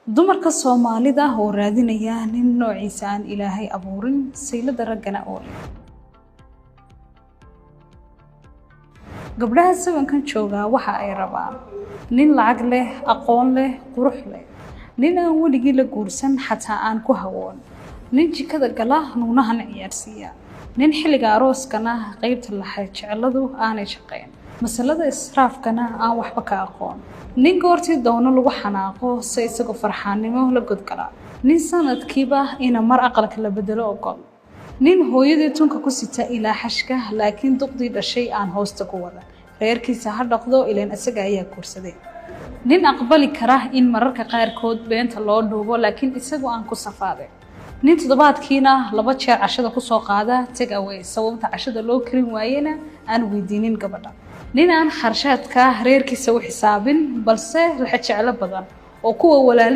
dumarka Soomaalida oo raadinaya nin noociisa aan Ilaahay abuurin saylada ragana oo leh gabdhaha sabankan jooga waxa ay rabaan nin lacag leh aqoon leh qurux leh nin aan waligii la guursan xataa aan ku hawoon nin jikada gala nuunahan ciyaarsiya nin xilliga arooskana qaybta la jecladu aanay shaqeyn masalada israafkana aan waxba ka aqoon nin goortii doono lagu xanaaqo si isagoo farxaanimo la godgala nin sanadkiiba ina mar aqalka la bedelo ogol nin hooyadii tunka ku sita ilaa xashka laakiin duqdii dhashay aan hoosta ku wada reerkiisa ha dhaqdo ileen asaga ayaa guursaday nin aqbali kara in mararka qaarkood beenta loo dhuubo laakiin isagoo aan ku safaaday nin toddobaadkiina 2 jeer cashada ku soo qaada take away sababta cashada loo karin waayena aan weydiinin gabadha nin aan kharshaadka reerkiisa u xisaabin balse la jecel badan oo kuwa walaali